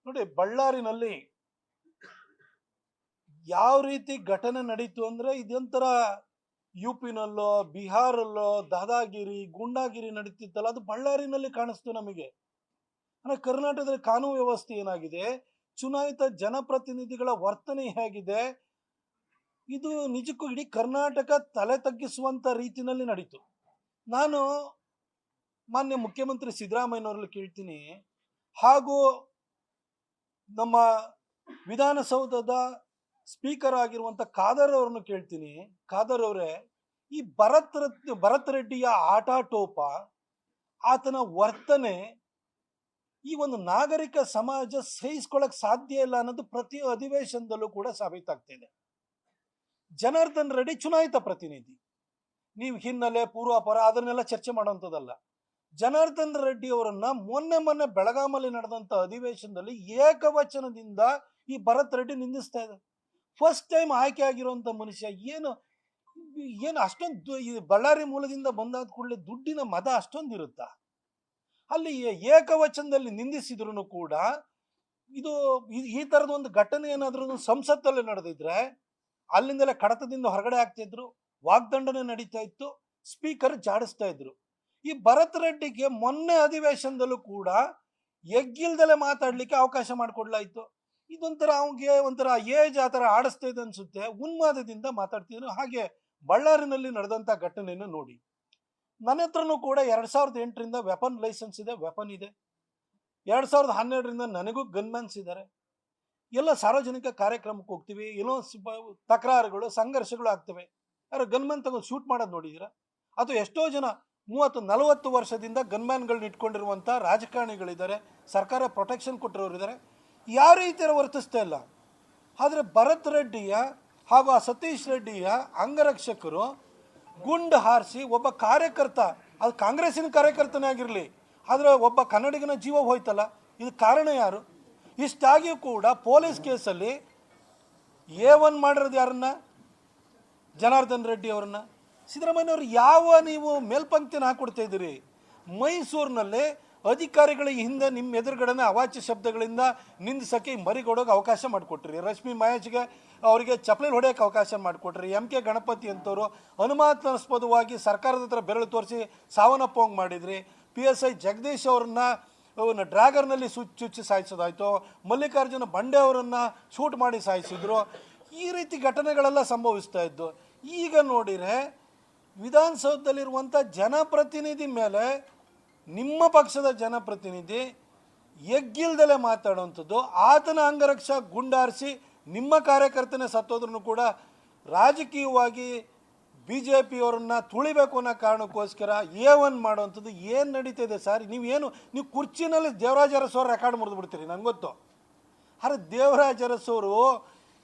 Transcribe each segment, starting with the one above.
ನೋಡಿ, ಬಳ್ಳಾರಿನಲ್ಲಿ ಯಾವ ರೀತಿ ಘಟನೆ ನಡೀತು ಅಂದ್ರೆ ಇದೊಂಥರ ಯುಪಿನಲ್ಲೋ ಬಿಹಾರಲ್ಲೋ ದಾದಾಗಿರಿ ಗೂಂಡಾಗಿರಿ ನಡೀತಿತ್ತಲ್ಲ, ಅದು ಬಳ್ಳಾರಿನಲ್ಲಿ ಕಾಣಿಸ್ತು ನಮಗೆ. ಅಂದ್ರೆ ಕರ್ನಾಟಕದಲ್ಲಿ ಕಾನೂನು ವ್ಯವಸ್ಥೆ ಏನಾಗಿದೆ, ಚುನಾಯಿತ ಜನಪ್ರತಿನಿಧಿಗಳ ವರ್ತನೆ ಹೇಗಿದೆ, ಇದು ನಿಜಕ್ಕೂ ಇಡೀ ಕರ್ನಾಟಕ ತಲೆ ತಗ್ಗಿಸುವಂತ ರೀತಿನಲ್ಲಿ ನಡೀತು. ನಾನು ಮಾನ್ಯ ಮುಖ್ಯಮಂತ್ರಿ ಸಿದ್ದರಾಮಯ್ಯನವರಲ್ಲಿ ಕೇಳ್ತೀನಿ, ಹಾಗೂ ನಮ್ಮ ವಿಧಾನಸೌಧದ ಸ್ಪೀಕರ್ ಆಗಿರುವಂತ ಖಾದರ್ ಅವರನ್ನು ಕೇಳ್ತೀನಿ. ಖಾದರ್ ಅವರೇ, ಈ ಭರತ್ ರೆಡ್ಡಿಯ ಆಟಾಟೋಪ, ಆತನ ವರ್ತನೆ ಈ ಒಂದು ನಾಗರಿಕ ಸಮಾಜ ಸಹಿಸ್ಕೊಳ್ಳಕ್ ಸಾಧ್ಯ ಇಲ್ಲ ಅನ್ನೋದು ಪ್ರತಿ ಅಧಿವೇಶನದಲ್ಲೂ ಕೂಡ ಸಾಬೀತಾಗ್ತಿದೆ. ಜನಾರ್ದನ್ ರೆಡ್ಡಿ ಚುನಾಯಿತ ಪ್ರತಿನಿಧಿ, ನೀವು ಹಿನ್ನೆಲೆ ಪೂರ್ವಾಪರ ಅದನ್ನೆಲ್ಲ ಚರ್ಚೆ ಮಾಡುವಂಥದ್ದಲ್ಲ. ಜನಾರ್ದನ್ ರೆಡ್ಡಿ ಅವರನ್ನ ಮೊನ್ನೆ ಬೆಳಗಾಮಲ್ಲಿ ನಡೆದಂತ ಅಧಿವೇಶನದಲ್ಲಿ ಏಕವಚನದಿಂದ ಈ ಭರತ್ ರೆಡ್ಡಿ ನಿಂದಿಸ್ತಾ ಇದೆ. ಫಸ್ಟ್ ಟೈಮ್ ಆಯ್ಕೆ ಆಗಿರುವಂತ ಮನುಷ್ಯ ಏನು ಅಷ್ಟೊಂದು ಬಳ್ಳಾರಿ ಮೂಲದಿಂದ ಬಂದಾದ ಕೂಡಲೇ ದುಡ್ಡಿನ ಮದ ಅಷ್ಟೊಂದಿರುತ್ತಾ? ಅಲ್ಲಿ ಏಕವಚನದಲ್ಲಿ ನಿಂದಿಸಿದ್ರು ಕೂಡ ಇದು ಈ ತರದ ಒಂದು ಘಟನೆ ಏನಾದ್ರೂ ಸಂಸತ್ತಲ್ಲಿ ನಡೆದಿದ್ರೆ ಅಲ್ಲಿಂದಲೇ ಕಡತದಿಂದ ಹೊರಗಡೆ ಆಗ್ತಿದ್ರು, ವಾಗ್ದಂಡನೆ ನಡೀತಾ ಇತ್ತು, ಸ್ಪೀಕರ್ ಜಾಡಿಸ್ತಾ ಇದ್ರು. ಈ ಭರತ್ ರೆಡ್ಡಿಗೆ ಮೊನ್ನೆ ಅಧಿವೇಶನದಲ್ಲೂ ಕೂಡ ಎಗ್ಗಿಲ್ದಲೆ ಮಾತಾಡ್ಲಿಕ್ಕೆ ಅವಕಾಶ ಮಾಡಿಕೊಡ್ಲಾಯ್ತು. ಇದೊಂಥರ ಅವನಿಗೆ ಒಂಥರ ಏಜ್ ಆ ಥರ ಆಡಿಸ್ತಾ ಇದೆ ಅನ್ಸುತ್ತೆ, ಉನ್ಮಾದದಿಂದ ಮಾತಾಡ್ತಿದ್ರು. ಹಾಗೆ ಬಳ್ಳಾರಿನಲ್ಲಿ ನಡೆದಂತ ಘಟನೆಯನ್ನು ನೋಡಿ. ನನ್ನ ಹತ್ರನೂ ಕೂಡ 2008ರಿಂದ ವೆಪನ್ ಲೈಸೆನ್ಸ್ ಇದೆ, ವೆಪನ್ ಇದೆ. 2012ರಿಂದ ನನಗೂ ಗನ್ಮ್ಯಾನ್ಸ್ ಇದ್ದಾರೆ. ಎಲ್ಲ ಸಾರ್ವಜನಿಕ ಕಾರ್ಯಕ್ರಮಕ್ಕೆ ಹೋಗ್ತೀವಿ, ಏನೋ ತಕರಾರುಗಳು ಸಂಘರ್ಷಗಳು ಆಗ್ತವೆ. ಯಾರು ಗನ್ಮ್ಯಾನ್ ತಗೊಂಡು ಶೂಟ್ ಮಾಡೋದು ನೋಡಿದ್ದೀರಾ? ಅಥವಾ ಎಷ್ಟೋ ಜನ 30-40 ವರ್ಷದಿಂದ ಗನ್ಮ್ಯಾನ್ಗಳನ್ನ ಇಟ್ಕೊಂಡಿರುವಂಥ ರಾಜಕಾರಣಿಗಳಿದ್ದಾರೆ, ಸರ್ಕಾರ ಪ್ರೊಟೆಕ್ಷನ್ ಕೊಟ್ಟಿರೋರು ಇದ್ದಾರೆ. ಯಾರು ಈ ಥರ ವರ್ತಿಸ್ತಾ ಇಲ್ಲ. ಆದರೆ ಭರತ್ ರೆಡ್ಡಿಯ ಹಾಗೂ ಆ ಸತೀಶ್ ರೆಡ್ಡಿಯ ಅಂಗರಕ್ಷಕರು ಗುಂಡು ಹಾರಿಸಿ ಒಬ್ಬ ಕಾರ್ಯಕರ್ತ, ಅದು ಕಾಂಗ್ರೆಸ್ಸಿನ ಕಾರ್ಯಕರ್ತನೇ ಆಗಿರಲಿ, ಆದರೆ ಒಬ್ಬ ಕನ್ನಡಿಗನ ಜೀವ ಹೋಯ್ತಲ್ಲ, ಇದು ಕಾರಣ ಯಾರು? ಇಷ್ಟಾಗಿಯೂ ಕೂಡ ಪೊಲೀಸ್ ಕೇಸಲ್ಲಿ A1 ಮಾಡಿರೋದು ಯಾರನ್ನ? ಜನಾರ್ದನ್ ರೆಡ್ಡಿ ಅವರನ್ನ. ಸಿದ್ದರಾಮಯ್ಯನವರು ಯಾವ ನೀವು ಮೇಲ್ಪಂಕ್ತಿನ ಹಾಕೊಡ್ತಾ ಇದ್ದೀರಿ? ಮೈಸೂರಿನಲ್ಲಿ ಅಧಿಕಾರಿಗಳ ಹಿಂದೆ ನಿಮ್ಮ ಎದುರುಗಡೆನೆ ಅವಾಚ್ಯ ಶಬ್ದಗಳಿಂದ ನಿಂದಿಸಕ್ಕೆ ಮರಿಗೊಡೋಕೆ ಅವಕಾಶ ಮಾಡಿಕೊಟ್ರಿ. ರಶ್ಮಿ ಮಹೇಶ್ಗೆ ಅವರಿಗೆ ಚಪ್ಪಲಿ ಹೊಡೆಯೋಕೆ ಅವಕಾಶ ಮಾಡಿಕೊಟ್ರಿ. MK ಗಣಪತಿ ಅಂತವರು ಅನುಮಾನಾಸ್ಪದವಾಗಿ ಸರ್ಕಾರದ ಹತ್ರ ಬೆರಳು ತೋರಿಸಿ ಸಾವನ್ನಪ್ಪೋಂಗೆ ಮಾಡಿದ್ರಿ. PSI ಜಗದೀಶ್ ಅವ್ರನ್ನ ಡ್ರ್ಯಾಗರ್ನಲ್ಲಿ ಚುಚ್ಚಿ ಸಾಯಿಸೋದಾಯ್ತು, ಮಲ್ಲಿಕಾರ್ಜುನ ಬಂಡೆ ಅವರನ್ನು ಶೂಟ್ ಮಾಡಿ ಸಾಯಿಸಿದ್ರು. ಈ ರೀತಿ ಘಟನೆಗಳೆಲ್ಲ ಸಂಭವಿಸ್ತಾ ಇದ್ದು. ಈಗ ನೋಡಿದರೆ ವಿಧಾನಸೌಧದಲ್ಲಿರುವಂಥ ಜನಪ್ರತಿನಿಧಿ ಮೇಲೆ ನಿಮ್ಮ ಪಕ್ಷದ ಜನಪ್ರತಿನಿಧಿ ಎಗ್ಗಿಲ್ದಲೆ ಮಾತಾಡುವಂಥದ್ದು, ಆತನ ಅಂಗರಕ್ಷ ಗುಂಡಾರಿಸಿ ನಿಮ್ಮ ಕಾರ್ಯಕರ್ತನೇ ಸತ್ತೋದ್ರೂ ಕೂಡ ರಾಜಕೀಯವಾಗಿ BJPಯವರನ್ನ ತುಳಿಬೇಕು ಅನ್ನೋ ಕಾರಣಕ್ಕೋಸ್ಕರ A1 ಮಾಡುವಂಥದ್ದು ಏನು ನಡೀತಿದೆ ಸರ್? ನೀವು ಕುರ್ಚಿನಲ್ಲಿ ದೇವರಾಜ ಅರಸವ್ರ ರೆಕಾರ್ಡ್ ಮುರಿದು ಬಿಡ್ತೀರಿ, ನಂಗೆ ಗೊತ್ತು. ಆದರೆ ದೇವರಾಜ ಅರಸವರು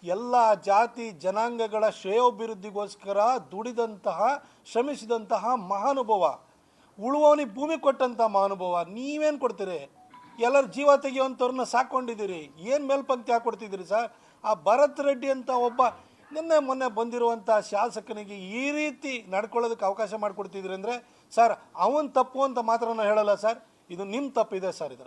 ಎಲ್ಲ ಜಾತಿ ಜನಾಂಗಗಳ ಶ್ರೇಯೋಭಿವೃದ್ಧಿಗೋಸ್ಕರ ದುಡಿದಂತಹ ಶ್ರಮಿಸಿದಂತಹ ಮಹಾನುಭವ, ಉಳುವವನಿಗೆ ಭೂಮಿ ಕೊಟ್ಟಂಥ ಮಹಾನುಭವ. ನೀವೇನು ಕೊಡ್ತೀರಿ? ಎಲ್ಲರ ಜೀವ ತೆಗೆಯುವಂಥವ್ರನ್ನ ಸಾಕೊಂಡಿದ್ದೀರಿ. ಏನು ಮೇಲ್ಪಂಕ್ತಿ ಹಾಕೊಡ್ತಿದ್ದೀರಿ ಸರ್? ಆ ಭರತ್ ರೆಡ್ಡಿ ಅಂತ ಒಬ್ಬ ಮೊನ್ನೆ ಬಂದಿರುವಂಥ ಶಾಸಕನಿಗೆ ಈ ರೀತಿ ನಡ್ಕೊಳ್ಳೋದಕ್ಕೆ ಅವಕಾಶ ಮಾಡಿಕೊಡ್ತಿದ್ರಿ ಅಂದರೆ ಸರ್, ಅವನ್ ತಪ್ಪು ಅಂತ ಮಾತ್ರ ಹೇಳಲ್ಲ ಸರ್, ಇದು ನಿಮ್ಮ ತಪ್ಪಿದೆ ಸರ್. ಇದು